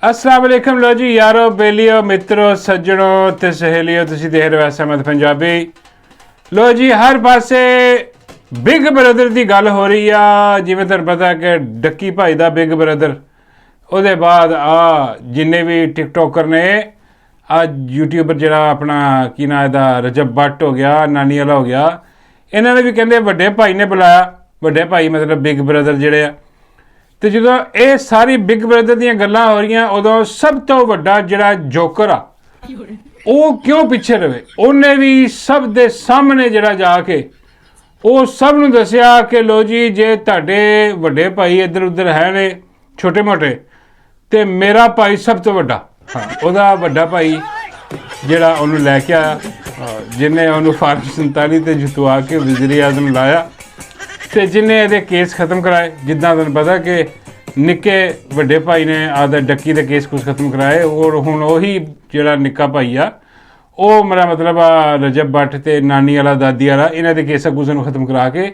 अस्सलाम वालेकुम। लो जी यारो बेलियो मित्रों सज्जनों ते सहेलियों, तुसीं देख रहे हो एसएमएस पंजाबी। लो जी हर पासे बिग ब्रदर की गल हो रही आ। जिवें तुहानूं पता कि डक्की भाई दा बिग ब्रदर, ਉਹਦੇ बाद जिन्ने भी टिकटॉकर ने यूट्यूबर जिहड़ा अपना की नां इहदा रजब भट्ट हो गया, नानी वाला हो गया, इन्होंने भी कहते वड्डे भाई ने बुलाया। वड्डे भाई मतलब बिग ब्रदर जिहड़े आ। तो जो ये सारी बिग ब्रदर दी गल्लां हो रही उदों सब तो वड्डा जिहड़ा जोकर आ वो क्यों पिछे रहे। उन्हें भी सब दे सामने जिहड़ा जाके वो सब नूं दस्सिया कि लो जी जे तुहाडे वड्डे भाई इधर उधर है ने छोटे मोटे, तो मेरा भाई सब तो वड्डा। हाँ, वह वड्डा भाई जिहड़ा उन्होंने लैके आया, जिन्हें उन्होंने फार्म 47 ते जितवा के वज़ीर आज़म लाया, तो जिन्हें ये केस खत्म कराए। जिदा तुहानूं पता कि निक्के वड्डे भाई ने आदर डक्की के केस कुछ खत्म कराए, और हुण उही जिहड़ा निक्का भाई आ वो मेरा मतलब रजब भट्ट ते नानी वाला दादी वाला इन्हां दे केसां कूसां खत्म करा के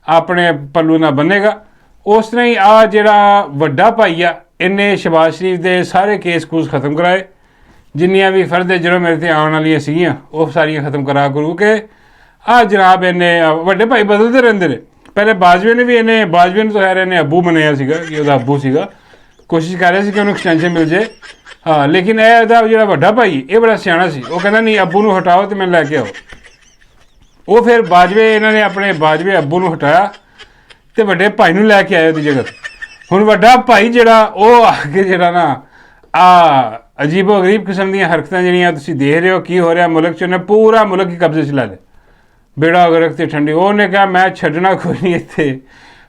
अपने पल्लू ना बनेगा। उस तरह ही जिहड़ा वड्डा भाई आ इन्हें शहबाज शरीफ के सारे केस कूस खत्म कराए। जिन्नियां भी फर्द जो मेरे ते आउण वालियां सीगियां वो सारियां खत्म करा करू के जनाब इन्हें वड्डे भाई बदलते रहंदे ने। पहले बाजवे ने भी इन्हें बाजवे ने तो खैर इन्हें अबू मनाया सीगा कि वह अबू सीगा, कोशिश कर रहे थे कि उन्होंने एक्सटेंशन मिल जाए। हाँ, लेकिन यह जो वड्डा भाई ये बड़ा सियाणा सी, वो कहना नहीं अबू नूं हटाओ तो मैंने लैके आओ। वो फिर बाजवे इन्होंने अपने बाजवे अबू नूं हटाया तो वड्डे भाई नूं लैके आए उसकी जगह। हुण वड्डा भाई जिहड़ा वो आके जिहड़ा ना अजीबो गरीब किस्म दी हरकतां जिहड़ियां तुसीं देख रहे हो की हो रहा मुल्क च, उन्हें पूरा मुल्क ही कब्जे च लै लिया। बेड़ा गरक ते ठंडी। उन्हें कहा मैं छड्डना कोई नहीं इत्थे,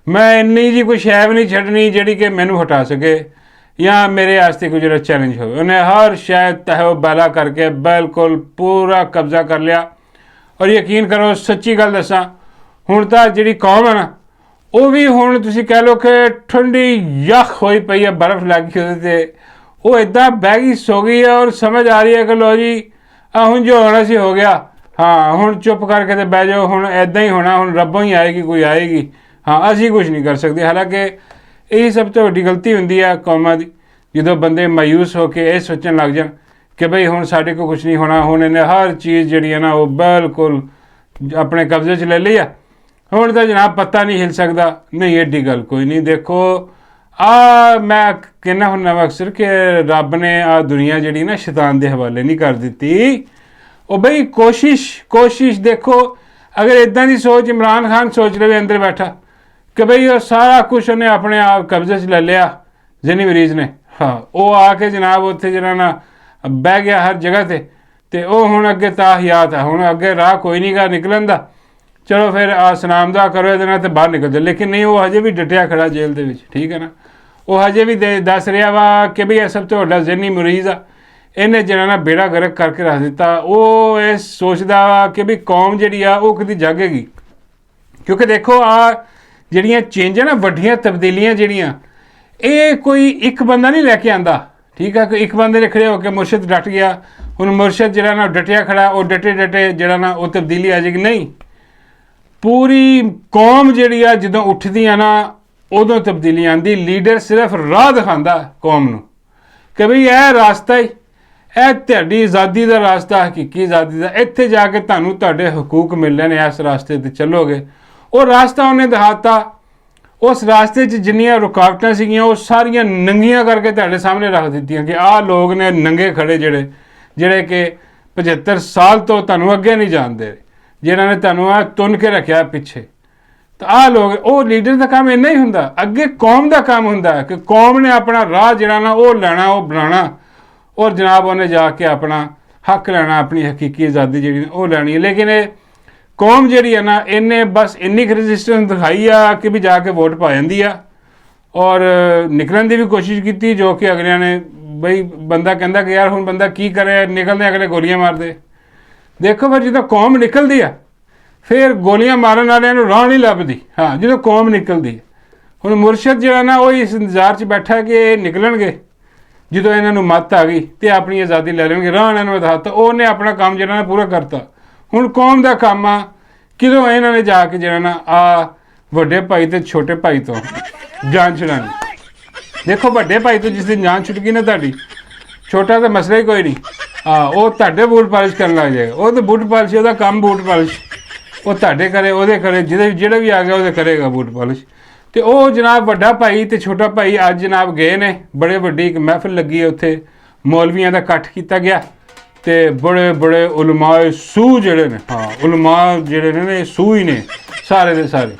मैं इन्नी जी कोई शै भी नहीं छड्डनी जिहड़ी कि मैनू हटा सके या मेरे आस्ते कोई जिहड़ा चैलेंज हो। उन्हें हर शै तहो बैला करके बिल्कुल पूरा कब्जा कर लिया। और यकीन करो सच्ची गल दसां, हुण तां जिहड़ी कौम है ना वो भी हुण तुसीं कह लो कि ठंडी यख होई पई है, बर्फ लग गई उहदे ते, वो इदां बह गई सो गई है और समझ आ रही है कि लो जी हुण जो होना सी हो गया। हाँ, हुण चुप करके तो बह जाओ, हुण इदां ही होना, हुण रब्बों ही आएगी कोई आएगी। हाँ, असीं कुछ नहीं कर सकते। हालांकि यही सब तो वड्डी गलती हुंदी है कौमां दी, जदों बंदे मायूस होकर यह सोचण लग जाण कि बई हुण साडे कोल कुछ नहीं होना, हुण इन्हें हर चीज़ जिहड़ी है ना वो बिल्कुल अपने कब्जे च ले ली है, हुण तां जनाब पत्ता नहीं हिल सकदा। नहीं, एड्डी गल कोई नहीं। देखो मैं कहना हुन्ना अक्सर कि रब ने दुनिया जिहड़ी ना शैतान दे हवाले नहीं कर दित्ती। ਉਹ ਬਈ कोशिश देखो, अगर इदां की सोच इमरान खान सोच रहे अंदर बैठा कि बई वो सारा कुछ उन्हें अपने आप कब्जे च ले लिया जिन्नी मरीज़ ने। हाँ, वो आके जनाब उत्थे जरा ना बह गया हर जगह ते, ते वो हुण अगे ताहियात है, हुण अगे राह कोई नहीं गा निकलन दा। चलो फिर सनामदा करो ये नाल ते बाहर निकल जाए। लेकिन नहीं, वो हजे भी डटिया खड़ा जेल दे विच, ठीक है ना। वो हजे भी दस रहा वा कि बई सब तो वड्डा ज़हनी मरीज़ आ, इन्हें जना ना बेड़ा गर्क करके रख दिता। वो ये सोचता वा कि भी कौम जी आ वो कदी जागेगी। क्योंकि देखो जड़ियाँ चेंजां ना वड्डियां तब्दीलियां जड़ियाँ ये कोई एक बंदा नहीं लैके आंदा, ठीक है। एक बंदे ने खड़े होकर मुर्शद डट गया, हुण मुर्शद जरा ना डटिया खड़ा, वो डटे जरा ना वो तब्दीली आ जाएगी। नहीं, पूरी कौम जी जदों उठदी आ ना उदों तब्दीली आंदी। लीडर सिर्फ राह दिखांदा कौम नूं कि बई यह रास्ता ही यह तुहाडी आज़ादी का रास्ता, हकीकी आज़ादी का, इत्थे जाके तुहानूं तुहाडे हकूक मिलने ने, इस रास्ते ते चलोगे। वो रास्ता उन्हें दिखाता। उस रास्ते च जिन्नियां रुकावटां सीगियां वो सारियां नंगियां करके तुहाडे सामने रख दित्तियां कि लोग ने नंगे खड़े जिहड़े कि 75 साल तो तुहानूं अगे नहीं जाण दे, जिन्हां ने तुहानूं तुन के रखिया पिछे। तो लोग वो लीडर का काम इन्ना ही हुंदा। अगे कौम का काम हुंदा कि कौम ने अपना राह जिहड़ा ना वो लैना, वो बनाना, और जनाब उन्हें जाके अपना हक लैना, अपनी हकीकी आज़ादी जी वो लैनी है। लेकिन ये कौम जी है ना इन्हें बस इन्नी रजिस्टेंस दिखाई आ कि भी जाके वोट पा जाती आ और निकलने की भी कोशिश की, जो कि अगलिया ने बई बंदा कहता कि यार हुण बंदा की करे, निकलने अगले गोलियां मारते। देखो फिर जो कौम निकलती है फिर गोलियां मारन वालियां नूं राह नहीं लभदी। हाँ, जो कौम निकलती है, हुण मुर्शद जिहड़ा ना वो इस इंतजार च बैठा कि ये निकलणगे, जो इन्होंने मत आ गई तो अपनी आज़ादी ले लेंगे, राह इन्होंने बताता, उन्हें अपना काम जो ना पूरा करता। हुण कौम का काम आ किदों इन्होंने जाके जो ना वड्डे भाई तो छोटे भाई तो जान छड़ानी। ਦੇਖੋ ਵੱਡੇ ਭਾਈ ਤੋਂ ਜਿਸ ਦਿਨ ਜਾਨ ਛੁੱਟ ਗਈ ਨਾ ਤੁਹਾਡੀ, ਛੋਟਾ ਤਾਂ ਮਸਲਾ ਹੀ ਕੋਈ ਨਹੀਂ। ਹਾਂ, ਉਹ ਤੁਹਾਡੇ ਬੂਟ ਪਾਲਿਸ਼ ਕਰਨ ਲੱਗ ਜਾਏਗਾ। ਉਹ ਤਾਂ ਬੂਟ ਪਾਲਿਸ਼, ਉਹਦਾ ਕੰਮ ਬੂਟ ਪਾਲਿਸ਼, ਉਹ ਤੁਹਾਡੇ ਕਰੇ, ਉਹਦੇ ਕਰੇ, ਜਿਹੜਾ ਵੀ ਆ ਗਿਆ ਉਹਦੇ ਕਰੇਗਾ ਬੂਟ ਪਾਲਿਸ਼। ਤੇ ਉਹ ਜਨਾਬ ਵੱਡਾ ਭਾਈ ਤੇ ਛੋਟਾ ਭਾਈ ਅੱਜ ਜਨਾਬ ਗਏ ਨੇ, ਬੜੇ ਵੱਡੀ ਇੱਕ ਮਹਿਫਿਲ ਲੱਗੀ ਹੈ ਉੱਥੇ, ਮੌਲਵੀਆਂ ਦਾ ਇਕੱਠ ਕੀਤਾ ਗਿਆ ਤੇ ਬੜੇ ਬੜੇ ਉਲਮਾਏ ਸੂ ਜਿਹੜੇ ਨੇ, ਹਾਂ ਉਲਮਾ ਜਿਹੜੇ ਨੇ ਸੂ ਹੀ ਨੇ ਸਾਰੇ ਦੇ ਸਾਰੇ।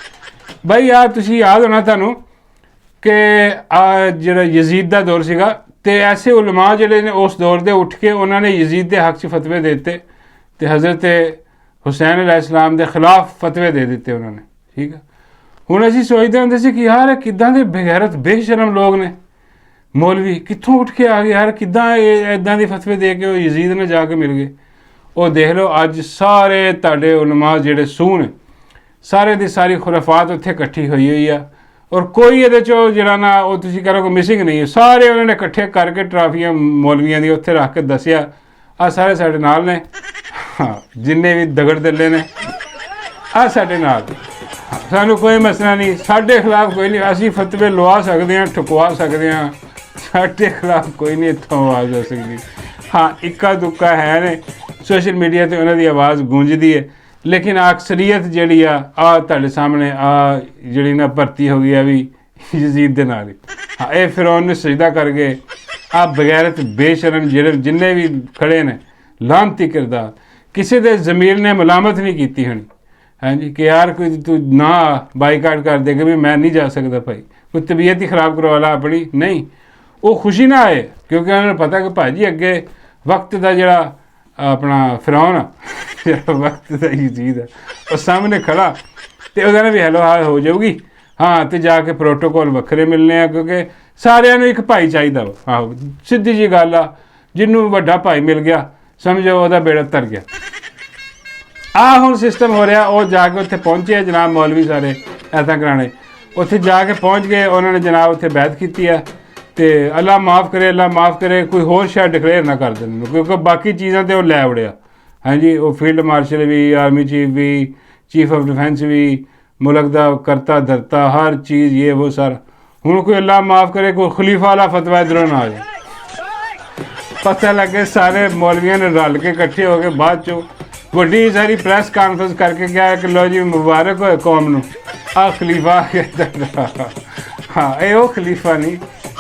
ਬਾਈ ਯਾਰ ਤੁਸੀਂ ਯਾਦ ਹੋਣਾ ਤੁਹਾਨੂੰ ਕਿ ਆ ਜਿਹੜਾ ਯਜ਼ੀਦ ਦਾ ਦੌਰ ਸੀਗਾ ਤੇ ਐਸੇ ਉਲਮਾ ਜਿਹੜੇ ਨੇ ਉਸ ਦੌਰ ਦੇ ਉੱਠ ਕੇ ਉਹਨਾਂ ਨੇ ਯਜ਼ੀਦ ਦੇ ਹੱਕ 'ਚ ਫਤਵੇ ਦੇ ਦਿੱਤੇ ਤੇ ਹਜ਼ਰਤ ਹੁਸੈਨ अलैहिस्सलाम ਦੇ ਖਿਲਾਫ ਫਤਵੇ ਦੇ ਦਿੱਤੇ ਉਹਨਾਂ ਨੇ। ਠੀਕ ਹੈ, ਹੁਣ ਅਸੀਂ ਸੋਚਦੇ ਹੁੰਦੇ ਸੀ ਕਿ ਯਾਰ ਕਿੱਦਾਂ ਦੇ ਬੇਗੈਰਤ ਬੇਸ਼ਰਮ ਲੋਕ ਨੇ ਮੌਲਵੀ, ਕਿੱਥੋਂ ਉੱਠ ਕੇ ਆ ਗਏ ਯਾਰ, ਕਿੱਦਾਂ ਇੱਦਾਂ ਦੇ ਫਤਵੇ ਦੇ ਕੇ ਉਹ ਯਜ਼ੀਦ ਨਾਲ ਜਾ ਕੇ ਮਿਲ ਗਏ। ਉਹ ਦੇਖ ਲਓ ਅੱਜ ਸਾਰੇ ਤੁਹਾਡੇ ਉਲਮਾ ਜਿਹੜੇ ਸੂ ਨੇ, ਸਾਰੇ ਦੀ ਸਾਰੀ ਖੁਰਾਫਾਤ ਉੱਥੇ ਇਕੱਠੀ ਹੋਈ ਆ ਔਰ ਕੋਈ ਇਹਦੇ 'ਚੋਂ ਜਿਹੜਾ ਨਾ ਉਹ ਤੁਸੀਂ ਕਰੋ ਮਿਸਿੰਗ ਨਹੀਂ ਹੈ। ਸਾਰੇ ਉਹਨਾਂ ਨੇ ਇਕੱਠੇ ਕਰਕੇ ਟਰਾਫੀਆਂ ਮੌਲਵੀਆਂ ਦੀ ਉੱਥੇ ਰੱਖ ਕੇ ਦੱਸਿਆ ਆਹ ਸਾਰੇ ਸਾਡੇ ਨਾਲ ਨੇ, ਹਾਂ ਜਿੰਨੇ ਵੀ ਦਗੜ ਦਿੱਲੇ ਨੇ ਆਹ ਸਾਡੇ ਨਾਲ, ਸਾਨੂੰ ਕੋਈ ਮਸਲਾ ਨਹੀਂ, ਸਾਡੇ ਖਿਲਾਫ ਕੋਈ ਨਹੀਂ, ਅਸੀਂ ਫਤਵੇ ਲਵਾ ਸਕਦੇ ਹਾਂ, ਠੁਕਵਾ ਸਕਦੇ ਹਾਂ, ਸਾਡੇ ਖਿਲਾਫ ਕੋਈ ਨਹੀਂ ਇੱਥੋਂ ਆਵਾਜ਼ ਹੋ ਸਕਦੀ। ਹਾਂ ਇੱਕਾ ਦੁੱਕਾ ਹੈ ਨੇ ਸੋਸ਼ਲ ਮੀਡੀਆ 'ਤੇ ਉਹਨਾਂ ਦੀ ਆਵਾਜ਼ ਗੂੰਜਦੀ ਹੈ, ਲੇਕਿਨ ਅਕਸਰੀਅਤ ਜਿਹੜੀ ਆ ਤੁਹਾਡੇ ਸਾਹਮਣੇ ਆ ਜਿਹੜੀ ਨਾ ਭਰਤੀ ਹੋ ਗਈ ਆ ਵੀ ਯਜ਼ੀਦ ਦੇ ਨਾਲ ਹੀ। ਹਾਂ ਇਹ ਫਿਰੌਨ ਨੂੰ ਸਜਦਾ ਕਰ ਗਏ, ਆ ਬਗੈਰਤ ਬੇਸ਼ਰਮ ਜਿਹੜੇ ਜਿੰਨੇ ਵੀ ਖੜੇ ਨੇ ਲਾਹਨਤੀ ਕਿਰਦਾਰ, ਕਿਸੇ ਦੇ ਜ਼ਮੀਰ ਨੇ ਮਲਾਮਤ ਨਹੀਂ ਕੀਤੀ ਹੋਣੀ ਹਾਂਜੀ ਕਿ ਯਾਰ ਕੋਈ ਤੂੰ ਨਾ ਬਾਈਕਾਟ ਕਰ ਦੇਗਾ ਵੀ ਮੈਂ ਨਹੀਂ ਜਾ ਸਕਦਾ ਭਾਈ, ਕੋਈ ਤਬੀਅਤ ਹੀ ਖਰਾਬ ਕਰਵਾ ਲਾ ਆਪਣੀ, ਨਹੀਂ ਉਹ ਖੁਸ਼ੀ ਨਾ ਆਏ ਕਿਉਂਕਿ ਉਹਨਾਂ ਨੂੰ ਪਤਾ ਕਿ ਭਾਜੀ ਅੱਗੇ ਵਕਤ ਦਾ ਜਿਹੜਾ ਆਪਣਾ ਫਿਰੌਨ ਆ, ਜਿਹੜਾ ਵਕਤ ਦਾ ਯਜ਼ੀਦ ਆ ਉਹ ਸਾਹਮਣੇ ਖੜਾ ਅਤੇ ਉਹਦੇ ਨਾਲ ਵੀ ਹੈਲੋ ਹਾਂ ਹੋ ਜਾਊਗੀ। ਹਾਂ ਅਤੇ ਜਾ ਕੇ ਪ੍ਰੋਟੋਕੋਲ ਵੱਖਰੇ ਮਿਲਣੇ ਆ ਕਿਉਂਕਿ ਸਾਰਿਆਂ ਨੂੰ ਇੱਕ ਭਾਈ ਚਾਹੀਦਾ ਵਾ। ਆਹੋ ਸਿੱਧੀ ਜਿਹੀ ਗੱਲ ਆ, ਜਿਹਨੂੰ ਵੱਡਾ ਭਾਈ ਮਿਲ ਗਿਆ ਸਮਝੋ ਉਹਦਾ ਬੇੜਾ ਤਰ ਗਿਆ। ਆਹ ਹੁਣ ਸਿਸਟਮ ਹੋ ਰਿਹਾ। ਉਹ ਜਾ ਕੇ ਉੱਥੇ ਪਹੁੰਚੇ ਜਨਾਬ ਮੌਲਵੀ ਸਾਰੇ ਐਦਾਂ ਕਰਾਣੇ, ਉੱਥੇ ਜਾ ਕੇ ਪਹੁੰਚ ਗਏ, ਉਹਨਾਂ ਨੇ ਜਨਾਬ ਉੱਥੇ ਬੈਠ ਕੀਤੀ ਆ ਅਤੇ ਅੱਲਾ ਮਾफ़ ਕਰੇ ਅੱਲਾ ਮਾफ़ ਕਰੇ ਕੋਈ ਹੋਰ ਸ਼ਾਇਦ ਡਿਕਲੇਅਰ ਨਾ ਕਰ ਦੇਣ ਕਿਉਂਕਿ ਬਾਕੀ ਚੀਜ਼ਾਂ ਤੇ ਉਹ ਲੈ ਉੜਿਆ ਹਾਂਜੀ। ਉਹ ਫੀਲਡ ਮਾਰਸ਼ਲ ਵੀ, ਆਰਮੀ ਚੀਫ ਵੀ, ਚੀਫ ਆਫ ਡਿਫੈਂਸ ਵੀ, ਮੁਲਕ ਦਾ ਕਰਤਾ ਧਰਤਾ ਹਰ ਚੀਜ਼ ਇਹ ਉਹ ਸਾਰਾ। ਹੁਣ ਕੋਈ ਅੱਲਾ ਮਾफ़ ਕਰੇ ਕੋਈ ਖਲੀਫਾ ਵਾਲਾ ਫਤਵਾ ਇੱਧਰੋਂ ਨਾ ਆ ਜਾਏ। ਪਤਾ ਲੱਗੇ ਸਾਰੇ ਮੌਲਵੀਆਂ ਨੇ ਰਲ ਕੇ ਇਕੱਠੇ ਹੋ ਕੇ ਬਾਅਦ 'ਚੋਂ ਵੱਡੀ ਸਾਰੀ ਪ੍ਰੈਸ ਕਾਨਫਰੰਸ ਕਰਕੇ ਕਿਹਾ ਕਿ ਲਓ ਜੀ ਮੁਬਾਰਕ ਹੋਏ ਕੌਮ ਨੂੰ, ਆਹ ਖਲੀਫਾ ਆ ਗਿਆ। ਹਾਂ ਇਹ ਉਹ ਖਲੀਫਾ ਨਹੀਂ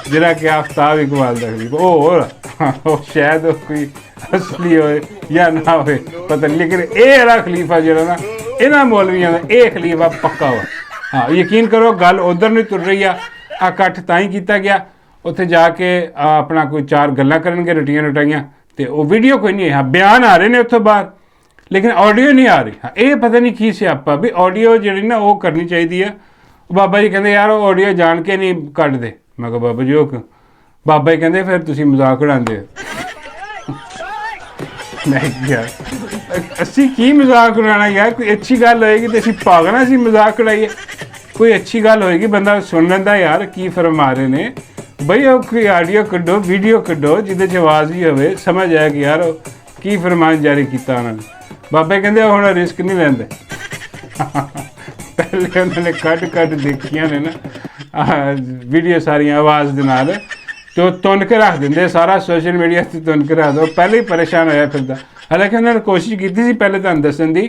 ਜਿਹੜਾ ਕਿ ਆਫਤਾਬ ਇਕਬਾਲ ਦਾ ਖਲੀਫਾ, ਉਹ ਹੋਰ ਉਹ ਸ਼ਾਇਦ ਉਹ ਕੋਈ ਅਸਲੀ ਹੋਏ ਜਾਂ ਨਾ ਹੋਵੇ ਪਤਾ ਨਹੀਂ, ਲੇਕਿਨ ਇਹ ਵਾਲਾ ਖਲੀਫਾ ਜਿਹੜਾ ਨਾ ਇਹਨਾਂ ਮੌਲਵੀਆਂ ਦਾ ਇਹ ਖਲੀਫਾ ਪੱਕਾ ਵਾ। ਹਾਂ ਯਕੀਨ ਕਰੋ ਗੱਲ ਉੱਧਰ ਨਹੀਂ ਤੁਰ ਰਹੀ ਆ। ਆਹ ਇਕੱਠ ਤਾਂ ਹੀ ਕੀਤਾ ਗਿਆ, ਉੱਥੇ ਜਾ ਕੇ ਆਪਣਾ ਕੋਈ ਚਾਰ ਗੱਲਾਂ ਕਰਨਗੇ ਰਟੀਆਂ ਰਟਾਈਆਂ ਅਤੇ ਉਹ ਵੀਡੀਓ ਕੋਈ ਨਹੀਂ ਹੈ। ਹਾਂ ਬਿਆਨ ਆ ਰਹੇ ਨੇ ਉੱਥੋਂ ਬਾਹਰ ਲੇਕਿਨ ਆਡੀਓ ਨਹੀਂ ਆ ਰਹੀ। ਹਾਂ ਇਹ ਪਤਾ ਨਹੀਂ ਕੀ ਸਿਆਪਾ ਵੀ ਆਡੀਓ ਜਿਹੜੀ ਨਾ ਉਹ ਕਰਨੀ ਚਾਹੀਦੀ ਆ। ਬਾਬਾ ਜੀ ਕਹਿੰਦੇ ਯਾਰ ਉਹ ਆਡੀਓ ਜਾਣ ਕੇ ਨਹੀਂ ਕੱਢਦੇ। ਮੈਂ ਕਿਹਾ ਬਾਬਾ ਜੀ ਉਹ ਕਿਉਂ? ਬਾਬਾ ਜੀ ਕਹਿੰਦੇ ਫਿਰ ਤੁਸੀਂ ਮਜ਼ਾਕ ਉਡਾਉਂਦੇ ਹੋ। ਨਹੀਂ ਯਾਰ ਅਸੀਂ ਕੀ ਮਜ਼ਾਕ ਉਡਾਉਣਾ ਯਾਰ, ਕੋਈ ਅੱਛੀ ਗੱਲ ਹੋਏਗੀ ਤਾਂ ਅਸੀਂ ਪਾਗਲ ਅਸੀਂ ਮਜ਼ਾਕ ਉਡਾਈਏ, ਕੋਈ ਅੱਛੀ ਗੱਲ ਹੋਏਗੀ ਬੰਦਾ ਸੁਣ ਲੈਂਦਾ ਯਾਰ ਕੀ ਫਰਮਾ ਰਹੇ ਨੇ। ਬਈ ਉਹ ਕੋਈ ਆਡੀਓ ਕੱਢੋ ਵੀਡੀਓ ਕੱਢੋ ਜਿਹਦੇ 'ਚ ਆਵਾਜ਼ ਵੀ ਹੋਵੇ, ਸਮਝ ਆਇਆ ਕਿ ਯਾਰ ਉਹ ਕੀ ਫਰਮਾਨ ਜਾਰੀ ਕੀਤਾ ਉਹਨਾਂ ਨੇ। ਬਾਬਾ ਕਹਿੰਦੇ ਹੁਣ ਰਿਸਕ ਨਹੀਂ ਲੈਂਦੇ। ਪਹਿਲੇ ਉਹਨਾਂ ਨੇ ਕੱਢ ਦੇਖੀਆਂ ਨੇ ਨਾ ਵੀਡੀਓ ਸਾਰੀਆਂ ਆਵਾਜ਼ ਦੇ ਨਾਲ ਅਤੇ ਉਹ ਤੁੰਨ ਕੇ ਰੱਖ ਦਿੰਦੇ ਸਾਰਾ ਸੋਸ਼ਲ ਮੀਡੀਆ 'ਤੇ ਤੁੰਨ ਕੇ ਰੱਖ ਦਿਓ। ਪਹਿਲੇ ਹੀ ਪਰੇਸ਼ਾਨ ਹੋਇਆ ਫਿਰਦਾ। ਹਾਲਾਂਕਿ ਉਹਨਾਂ ਨੇ ਕੋਸ਼ਿਸ਼ ਕੀਤੀ ਸੀ ਪਹਿਲੇ ਤੁਹਾਨੂੰ ਦੱਸਣ ਦੀ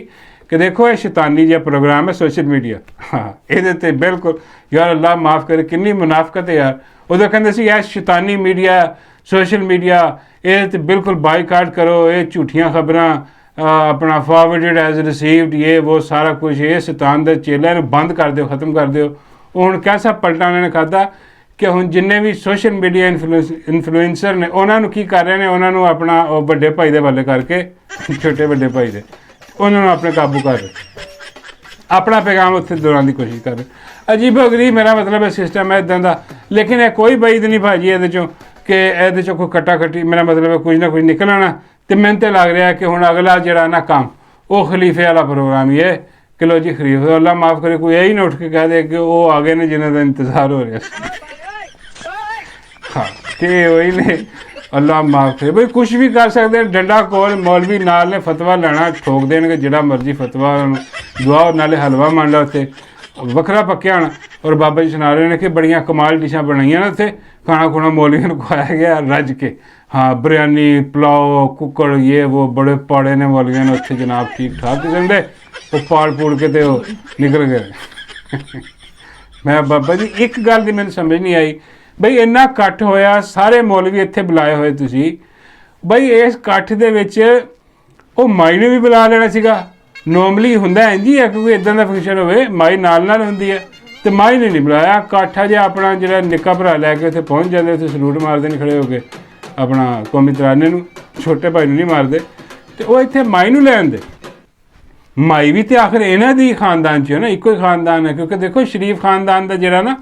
ਕਿ ਦੇਖੋ ਇਹ ਸ਼ੈਤਾਨੀ ਜਿਹਾ ਪ੍ਰੋਗਰਾਮ ਹੈ ਸੋਸ਼ਲ ਮੀਡੀਆ। ਹਾਂ ਇਹਦੇ 'ਤੇ ਬਿਲਕੁਲ ਯਾਰ ਅੱਲਾ ਮਾफ़ ਕਰੇ ਕਿੰਨੀ ਮੁਨਾਫਕਤ ਹੈ ਯਾਰ। ਉਦੋਂ ਕਹਿੰਦੇ ਸੀ ਇਹ ਸ਼ੈਤਾਨੀ ਮੀਡੀਆ ਸੋਸ਼ਲ ਮੀਡੀਆ ਇਹਦੇ 'ਤੇ ਬਿਲਕੁਲ ਬਾਈਕਾਟ ਕਰੋ, ਇਹ ਝੂਠੀਆਂ ਖਬਰਾਂ ਆਪਣਾ ਫਾਰਵਰਡਡ ਐਜ਼ ਰਿਸੀਵਡ ਇਹ ਉਹ ਸਾਰਾ ਕੁਝ ਇਹ ਸ਼ੈਤਾਨ ਦੇ ਚੇਲਿਆਂ ਨੂੰ ਬੰਦ ਕਰ ਦਿਓ, ਖਤਮ ਕਰ ਦਿਓ। ਉਹ ਹੁਣ ਕੈਸਾ ਪਲਟਾ ਉਹਨਾਂ ਨੇ ਖਾਧਾ ਕਿ ਹੁਣ ਜਿੰਨੇ ਵੀ ਸੋਸ਼ਲ ਮੀਡੀਆ ਇਨਫਲੂਐਂਸਰ ਨੇ ਉਹਨਾਂ ਨੂੰ ਕੀ ਕਰ ਰਹੇ ਨੇ, ਉਹਨਾਂ ਨੂੰ ਆਪਣਾ ਉਹ ਵੱਡੇ ਭਾਈ ਦੇ ਵੱਲੇ ਕਰਕੇ ਛੋਟੇ ਵੱਡੇ ਭਾਈ ਦੇ ਉਹਨਾਂ ਨੂੰ ਆਪਣੇ ਕਾਬੂ ਕਰ ਰਹੇ, ਆਪਣਾ ਪੈਗਾਮ ਉੱਥੇ ਦੌਰਾਨ ਦੀ ਕੋਸ਼ਿਸ਼ ਕਰ ਰਹੇ। ਅਜੀਬੋ ਗਰੀਬ ਮੇਰਾ ਮਤਲਬ ਹੈ ਸਿਸਟਮ ਹੈ ਇੱਦਾਂ ਦਾ। ਲੇਕਿਨ ਇਹ ਕੋਈ ਬਈਦ ਨਹੀਂ ਭਾਜੀ ਇਹਦੇ 'ਚੋਂ ਕਿ ਇਹਦੇ 'ਚੋਂ ਕੋਈ ਕੱਟਾ ਕੱਟੀ, ਮੇਰਾ ਮਤਲਬ ਹੈ ਕੁਝ ਨਾ ਕੁਝ ਨਿਕਲ ਆਉਣਾ। ਅਤੇ ਮੈਨੂੰ ਤਾਂ ਲੱਗ ਰਿਹਾ ਕਿ ਹੁਣ ਅਗਲਾ ਜਿਹੜਾ ਨਾ ਕੰਮ ਉਹ ਖਲੀਫੇ ਵਾਲਾ ਪ੍ਰੋਗਰਾਮ ਹੀ ਹੈ ਕਿ ਲੋ ਜੀ ਖਲੀਫਾ ਅੱਲਾ ਮਾफ़ ਕਰੇ ਕੋਈ ਇਹ ਹੀ ਨਾ ਉੱਠ ਕੇ ਕਹਿ ਦੇ ਕਿ ਉਹ ਆ ਗਏ ਨੇ ਜਿਨ੍ਹਾਂ ਦਾ ਇੰਤਜ਼ਾਰ ਹੋ ਰਿਹਾ ਸੀ। ਹਾਂ ਕਿ ਉਹੀ ਨੇ ਅੱਲਾ ਮਾफ़ ਕਰੇ ਬਈ ਕੁਛ ਵੀ ਕਰ ਸਕਦੇ ਡੰਡਾ ਕੋਲ ਮੌਲਵੀ ਨਾਲ ਨੇ ਫਤਵਾ ਲੈਣਾ ਠੋਕ ਦੇਣਗੇ ਜਿਹੜਾ ਮਰਜ਼ੀ ਫਤਵਾ ਦੁਆ ਨਾਲੇ ਹਲਵਾ ਮੰਨ ਲਾ ਉੱਥੇ ਵੱਖਰਾ ਪੱਕਿਆ ਹੋਣਾ। ਔਰ ਬਾਬਾ ਜੀ ਸੁਣਾ ਰਹੇ ਨੇ ਕਿ ਬੜੀਆਂ ਕਮਾਲ ਡਿਸ਼ਾਂ ਬਣਾਈਆਂ ਨੇ ਉੱਥੇ, ਖਾਣਾ ਖੁਣਾ ਮੌਲਵੀਆਂ ਨੂੰ ਖਵਾਇਆ ਗਿਆ ਰੱਜ ਕੇ। ਹਾਂ, ਬਿਰਿਆਨੀ, ਪੁਲਾਓ, ਕੁੱਕੜ, ਇਹ ਉਹ ਬੜੇ ਪਾੜੇ ਨੇ ਮੌਲਵੀਆਂ ਨੇ ਉੱਥੇ ਜਨਾਬ, ਠੀਕ ਠਾਕ ਕਿਸਮ ਦੇ। ਉਹ ਪਾੜ ਪੂੜ ਕੇ ਤੇ ਉਹ ਨਿਕਲ ਗਏ। ਮੈਂ ਬਾਬਾ ਜੀ ਇੱਕ ਗੱਲ ਦੀ ਮੈਨੂੰ ਸਮਝ ਨਹੀਂ ਆਈ, ਬਈ ਇੰਨਾ ਇਕੱਠ ਹੋਇਆ, ਸਾਰੇ ਮੌਲਵੀ ਇੱਥੇ ਬੁਲਾਏ ਹੋਏ ਤੁਸੀਂ, ਬਈ ਇਸ ਇਕੱਠ ਦੇ ਵਿੱਚ ਉਹ ਮਾਈ ਨੂੰ ਵੀ ਬੁਲਾ ਲੈਣਾ ਸੀਗਾ। ਨੋਰਮਲੀ ਹੁੰਦਾ ਇੰਝ ਹੀ ਹੈ, ਕਿਉਂਕਿ ਇੱਦਾਂ ਦਾ ਫੰਕਸ਼ਨ ਹੋਵੇ ਮਾਈ ਨਾਲ ਹੁੰਦੀ ਹੈ, ਤੇ ਮਾਈ ਨੇ ਨਹੀਂ ਬੁਲਾਇਆ। ਇਕੱਠਾ ਜਿਹਾ ਆਪਣਾ ਜਿਹੜਾ ਨਿੱਕਾ ਭਰਾ ਲੈ ਕੇ ਉੱਥੇ ਪਹੁੰਚ ਜਾਂਦੇ, ਉੱਥੇ ਸਲੂਟ ਮਾਰਦੇ ਨੇ ਖੜੇ ਹੋ ਕੇ ਆਪਣਾ ਕੌਮੀ ਤਰਾਨੇ ਨੂੰ, ਛੋਟੇ ਭਾਈ ਨੂੰ ਨਹੀਂ ਮਾਰਦੇ, ਤੇ ਉਹ ਇੱਥੇ ਮਾਈ ਨੂੰ ਲੈ ਆਉਂਦੇ। ਮਾਈ ਵੀ ਤੇ ਆਖਰ ਇਹਨਾਂ ਦੀ ਖਾਨਦਾਨ 'ਚ ਹੈ ਨਾ, ਇੱਕੋ ਹੀ ਖਾਨਦਾਨ ਹੈ, ਕਿਉਂਕਿ ਦੇਖੋ ਸ਼ਰੀਫ ਖਾਨਦਾਨ ਦਾ ਜਿਹੜਾ ਨਾ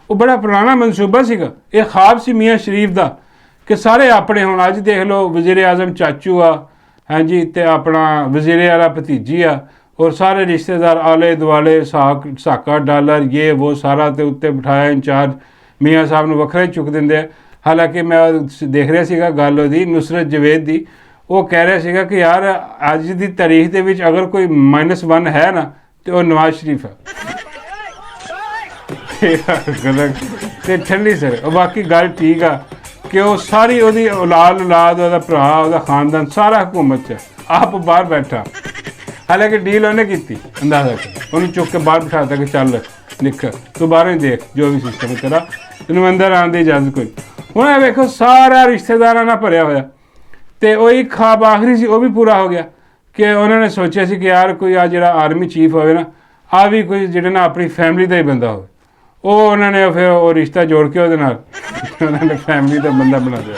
ਉਹ ਬੜਾ ਪੁਰਾਣਾ ਮਨਸੂਬਾ ਸੀਗਾ। ਇਹ ਖਾਬ ਸੀ ਮੀਆਂ ਸ਼ਰੀਫ ਦਾ ਕਿ ਸਾਰੇ ਆਪਣੇ ਹੁਣ। ਅੱਜ ਦੇਖ ਲਓ ਵਜ਼ੀਰ ਆਜ਼ਮ ਚਾਚੂ ਆ, ਹਾਂਜੀ, ਤੇ ਆਪਣਾ ਵਜ਼ੀਰ ਆਲਾ ਭਤੀਜੀ ਆ, ਔਰ ਸਾਰੇ ਰਿਸ਼ਤੇਦਾਰ ਆਲੇ ਦੁਆਲੇ, ਸਾਕਾ ਡਾਲਰ ਇਹ ਉਹ ਸਾਰਾ, ਤੇ ਉੱਤੇ ਬਿਠਾਇਆ ਇੰਚਾਰਜ ਮੀਆਂ ਸਾਹਿਬ ਨੂੰ ਵੱਖਰਾ ਹੀ ਚੁੱਕ ਦਿੰਦੇ ਆ। ਹਾਲਾਂਕਿ ਮੈਂ ਦੇਖ ਰਿਹਾ ਸੀਗਾ ਗੱਲ ਉਹਦੀ ਨੁਸਰਤ ਜਵੇਦ ਦੀ, ਉਹ ਕਹਿ ਰਿਹਾ ਸੀਗਾ ਕਿ ਯਾਰ ਅੱਜ ਦੀ ਤਾਰੀਖ ਦੇ ਵਿੱਚ ਅਗਰ ਕੋਈ -1 ਹੈ ਨਾ ਤੇ ਉਹ ਨਵਾਜ਼ ਸ਼ਰੀਫ ਹੈ। ਤੇ ਠੰਡੀ ਸਰ ਉਹ ਬਾਕੀ ਗੱਲ ਠੀਕ ਆ ਕਿ ਉਹ ਸਾਰੀ ਉਹਦੀ ਔਲਾਦ, ਉਹਦਾ ਭਰਾ, ਉਹਦਾ ਖਾਨਦਾਨ ਸਾਰਾ ਹਕੂਮਤ 'ਚ, ਆਪ ਬਾਹਰ ਬੈਠਾ। ਹਾਲਾਂਕਿ ਡੀਲ ਉਹਨੇ ਕੀਤੀ, ਅੰਦਾਜ਼ਾ ਕਰ, ਉਹਨੂੰ ਚੁੱਕ ਕੇ ਬਾਹਰ ਬਿਠਾਤਾ ਕਿ ਚੱਲ ਨਿਕਲ ਤੂੰ ਬਾਹਰੋਂ ਹੀ ਦੇਖ ਜੋ ਵੀ ਸਿਸਟਮ ਤੇਰਾ, ਤੈਨੂੰ ਅੰਦਰ ਆਉਣ ਦੀ ਇਜਾਜ਼ਤ ਕੋਈ। ਹੁਣ ਇਹ ਵੇਖੋ ਸਾਰਾ ਰਿਸ਼ਤੇਦਾਰਾਂ ਨਾਲ ਭਰਿਆ ਹੋਇਆ, ਤੇ ਉਹ ਇੱਕ ਖਾਬ ਆਖਰੀ ਸੀ ਉਹ ਵੀ ਪੂਰਾ ਹੋ ਗਿਆ ਕਿ ਉਹਨਾਂ ਨੇ ਸੋਚਿਆ ਸੀ ਕਿ ਯਾਰ ਕੋਈ ਆ ਜਿਹੜਾ ਆਰਮੀ ਚੀਫ ਹੋਵੇ ਨਾ, ਆ ਵੀ ਕੋਈ ਜਿਹੜੇ ਨਾ ਆਪਣੀ ਫੈਮਿਲੀ ਦਾ ਹੀ ਬੰਦਾ ਹੋਵੇ। ਉਹ ਉਹਨਾਂ ਨੇ ਫਿਰ ਉਹ ਰਿਸ਼ਤਾ ਜੋੜ ਕੇ ਉਹਦੇ ਨਾਲ ਉਹਨਾਂ ਨੇ ਫੈਮਿਲੀ ਦਾ ਬੰਦਾ ਬਣਾ ਦਿਆ।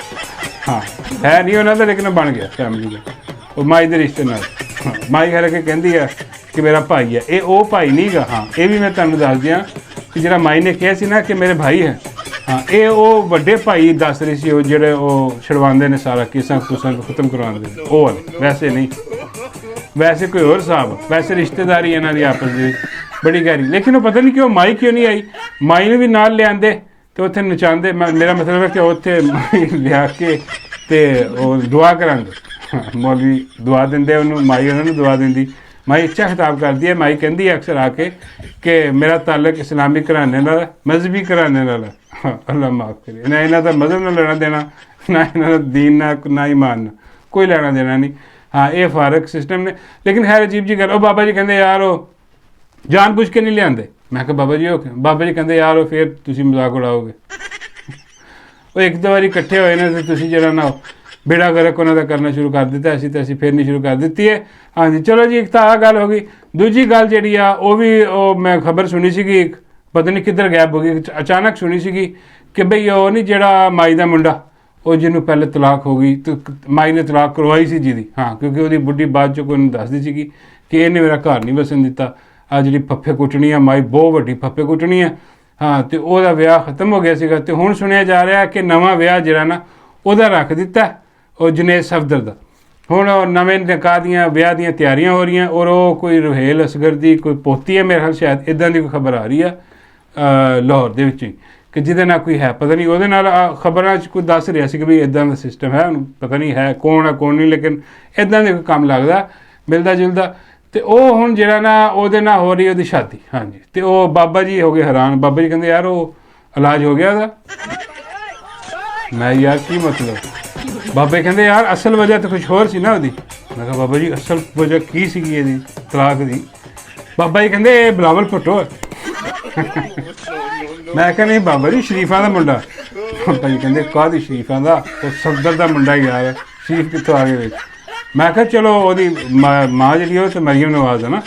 ਹਾਂ, ਹੈ ਨਹੀਂ ਉਹਨਾਂ ਦਾ, ਲੇਕਿਨ ਬਣ ਗਿਆ ਫੈਮਿਲੀ ਦਾ, ਉਹ ਮਾਈ ਦੇ ਰਿਸ਼ਤੇ ਨਾਲ। ਮਾਈ ਹਰ ਕੇ ਕਹਿੰਦੀ ਹੈ ਕਿ ਮੇਰਾ ਭਾਈ ਹੈ, ਇਹ ਉਹ ਭਾਈ ਨਹੀਂ ਗਾ। ਹਾਂ, ਇਹ ਵੀ ਮੈਂ ਤੁਹਾਨੂੰ ਦੱਸ ਦਿਆਂ ਕਿ ਜਿਹੜਾ ਮਾਈ ਨੇ ਕਿਹਾ ਸੀ ਨਾ ਕਿ ਮੇਰੇ ਭਾਈ ਹੈ, ਹਾਂ, ਇਹ ਉਹ ਵੱਡੇ ਭਾਈ ਦੱਸ ਰਹੀ ਸੀ, ਉਹ ਜਿਹੜੇ ਉਹ ਛੁਡਵਾਉਂਦੇ ਨੇ ਸਾਰਾ ਕੇਸਾਂ ਕੁਸਾਂ ਖਤਮ ਕਰਵਾਉਂਦੇ ਨੇ, ਉਹ ਵਾਲੇ। ਵੈਸੇ ਨਹੀਂ, ਵੈਸੇ ਕੋਈ ਹੋਰ ਹਿਸਾਬ, ਵੈਸੇ ਰਿਸ਼ਤੇਦਾਰੀ ਇਹਨਾਂ ਦੀ ਆਪਸ ਦੀ ਬੜੀ ਗਹਿਰੀ। ਲੇਕਿਨ ਉਹ ਪਤਾ ਨਹੀਂ ਕਿਉਂ ਮਾਈ ਕਿਉਂ ਨਹੀਂ ਆਈ। ਮਾਈ ਨੂੰ ਵੀ ਨਾਲ ਲਿਆਂਦੇ ਤੇ ਉੱਥੇ ਨਚਾਉਂਦੇ। ਮੇਰਾ ਮਤਲਬ ਹੈ ਕਿ ਉੱਥੇ ਮਾਈ ਲਿਆ ਕੇ ਤੇ ਉਹ ਦੁਆ ਕਰਾਂਗੇ, ਮੌਲਵੀ ਦੁਆ ਦਿੰਦੇ ਉਹਨੂੰ, ਮਾਈ ਉਹਨਾਂ ਨੂੰ ਦੁਆ ਦਿੰਦੀ। ਮਾਈ ਅੱਛਾ ਖਿਤਾਬ ਕਰਦੀ ਹੈ। ਮਾਈ ਕਹਿੰਦੀ ਹੈ ਅਕਸਰ ਆ ਕੇ ਕਿ ਮੇਰਾ ਤਾਲੁਕ ਇਸਲਾਮੀ ਘਰਾਣੇ ਨਾਲ, ਮਜ਼ਹਬੀ ਘਰਾਣੇ ਨਾਲ। ਅੱਲਾ ਮਾਫ ਕਰੇ, ਨਾ ਇਹਨਾਂ ਦਾ ਮਜ਼ਹਬ ਨਾਲ ਲੈਣਾ ਦੇਣਾ, ਨਾ ਇਹਨਾਂ ਦਾ ਦੀਨ ਨਾਲ, ਨਾ ਈਮਾਨ ਨਾਲ ਕੋਈ ਲੈਣਾ ਦੇਣਾ ਨਹੀਂ। ਹਾਂ, ਇਹ ਫਾਰਕ ਸਿਸਟਮ ਨੇ। ਲੇਕਿਨ ਖੈਰ ਅਜੀਬ ਜੀ ਗੱਲ, ਉਹ ਬਾਬਾ ਜੀ ਕਹਿੰਦੇ ਯਾਰ ਉਹ ਜਾਣ ਬੁੱਝ ਕੇ ਨਹੀਂ ਲਿਆਂਦੇ। ਮੈਂ ਕਿਹਾ ਬਾਬਾ ਜੀ ਬਾਬਾ ਜੀ ਕਹਿੰਦੇ ਯਾਰ ਉਹ ਫਿਰ ਤੁਸੀਂ ਮਜ਼ਾਕ ਉਡਾਓਗੇ। ਉਹ ਇੱਕ ਦੋ ਵਾਰੀ ਇਕੱਠੇ ਹੋਏ ਨੇ ਤੇ ਤੁਸੀਂ ਜਿਹੜਾ ਨਾ ਬੇੜਾ ਗਰਕ ਉਹਨਾਂ ਦਾ ਕਰਨਾ ਸ਼ੁਰੂ ਕਰ ਦਿੱਤਾ। ਅਸੀਂ ਫਿਰ ਨਹੀਂ ਸ਼ੁਰੂ ਕਰ ਦਿੱਤੀ ਹੈ। ਹਾਂਜੀ, ਚਲੋ ਜੀ, ਇੱਕ ਤਾਂ ਆਹ ਗੱਲ ਹੋ ਗਈ। ਦੂਜੀ ਗੱਲ ਜਿਹੜੀ ਆ ਉਹ ਵੀ ਉਹ ਮੈਂ ਖਬਰ ਸੁਣੀ ਸੀਗੀ, ਇੱਕ ਪਤਾ ਨਹੀਂ ਕਿੱਧਰ ਗਾਇਬ ਹੋ ਗਈ, ਅਚਾਨਕ ਸੁਣੀ ਸੀਗੀ ਕਿ ਬਈ ਉਹ ਨਹੀਂ ਜਿਹੜਾ ਮਾਈ ਦਾ ਮੁੰਡਾ, ਉਹ ਜਿਹਨੂੰ ਪਹਿਲੇ ਤਲਾਕ ਹੋ ਗਈ, ਤੇ ਮਾਈ ਨੇ ਤਲਾਕ ਕਰਵਾਈ ਸੀ ਜਿਹਦੀ। ਹਾਂ, ਕਿਉਂਕਿ ਉਹਦੀ ਬੁੱਢੀ ਬਾਅਦ 'ਚੋਂ ਕੋਈ ਨੂੰ ਦੱਸਦੀ ਸੀਗੀ ਕਿ ਇਹਨੇ ਮੇਰਾ ਘਰ ਨਹੀਂ ਵਸਣ ਦਿੱਤਾ। ਆ ਜਿਹੜੀ ਫੱਫੇ ਕੁੱਟਣੀ ਆ, ਮਾਈ ਬਹੁਤ ਵੱਡੀ ਫੱਫੇ ਕੁੱਟਣੀ ਆ। ਹਾਂ, ਤੇ ਉਹਦਾ ਵਿਆਹ ਖਤਮ ਹੋ ਗਿਆ ਸੀਗਾ, ਤੇ ਹੁਣ ਸੁਣਿਆ ਜਾ ਰਿਹਾ ਕਿ ਨਵਾਂ ਵਿਆਹ ਜਿਹੜਾ ਨਾ ਉਹਦਾ ਰੱਖ ਦਿੱਤਾ, ਉਹ ਜੁਨੇਦ ਸਫਦਰ ਦਾ। ਹੁਣ ਉਹ ਨਵੇਂ ਨਿਕਾਹ ਦੀਆਂ ਵਿਆਹ ਦੀਆਂ ਤਿਆਰੀਆਂ ਹੋ ਰਹੀਆਂ, ਔਰ ਉਹ ਕੋਈ ਰੁਹੇਲ ਅਸਗਰ ਦੀ ਕੋਈ ਪੋਤੀ ਹੈ ਮੇਰੇ ਖਿਆਲ, ਸ਼ਾਇਦ ਇੱਦਾਂ ਦੀ ਕੋਈ ਖਬਰ ਆ ਰਹੀ ਆ ਲਾਹੌਰ ਦੇ ਵਿੱਚ ਹੀ, ਕਿ ਜਿਹਦੇ ਨਾਲ ਕੋਈ ਹੈ, ਪਤਾ ਨਹੀਂ ਉਹਦੇ ਨਾਲ ਖਬਰਾਂ 'ਚ ਕੋਈ ਦੱਸ ਰਿਹਾ ਸੀ ਕਿ ਵੀ ਇੱਦਾਂ ਦਾ ਸਿਸਟਮ ਹੈ। ਉਹਨੂੰ ਪਤਾ ਨਹੀਂ ਹੈ ਕੌਣ ਹੈ ਕੌਣ ਨਹੀਂ, ਲੇਕਿਨ ਇੱਦਾਂ ਦੇ ਕੋਈ ਕੰਮ ਲੱਗਦਾ ਮਿਲਦਾ ਜੁਲਦਾ। ਤੇ ਉਹ ਹੁਣ ਜਿਹੜਾ ਨਾ ਉਹਦੇ ਨਾਲ ਹੋ ਰਹੀ ਉਹਦੀ ਸ਼ਾਦੀ। ਹਾਂਜੀ, ਤੇ ਉਹ ਬਾਬਾ ਜੀ ਹੋ ਗਏ ਹੈਰਾਨ। ਬਾਬਾ ਜੀ ਕਹਿੰਦੇ ਯਾਰ ਉਹ ਇਲਾਜ ਹੋ ਗਿਆ ਉਹਦਾ। ਮੈਂ ਯਾਰ ਕੀ ਮਤਲਬ? ਬਾਬੇ ਕਹਿੰਦੇ ਯਾਰ ਅਸਲ ਵਜ੍ਹਾ ਤਾਂ ਕੁਛ ਹੋਰ ਸੀ ਨਾ ਉਹਦੀ। ਮੈਂ ਕਿਹਾ ਬਾਬਾ ਜੀ ਅਸਲ ਵਜ੍ਹਾ ਕੀ ਸੀਗੀ ਇਹਦੀ ਤਲਾਕ ਦੀ? ਬਾਬਾ ਜੀ ਕਹਿੰਦੇ ਇਹ ਬਿਲਾਵਲ ਭੁੱਟੋ ਹੈ। ਮੈਂ ਕਿਹਾ ਨਹੀਂ ਬਾਬਾ ਜੀ, ਸ਼ਰੀਫਾਂ ਦਾ ਮੁੰਡਾ। ਬਾਬਾ ਜੀ ਕਹਿੰਦੇ ਕਾਹਦੀ ਸ਼ਰੀਫਾਂ ਦਾ? ਉਹ ਸਫਦਰ ਦਾ ਮੁੰਡਾ ਯਾਰ, ਸ਼ਰੀਫ ਕਿੱਥੋਂ ਆ ਗਏ ਵਿੱਚ? ਮੈਂ ਕਿਹਾ ਚਲੋ ਉਹਦੀ ਮਾਂ ਜਿਹੜੀ ਉਹ ਤੇ ਮਰੀਮ ਨਵਾਜ਼ ਹੈ ਨਾ,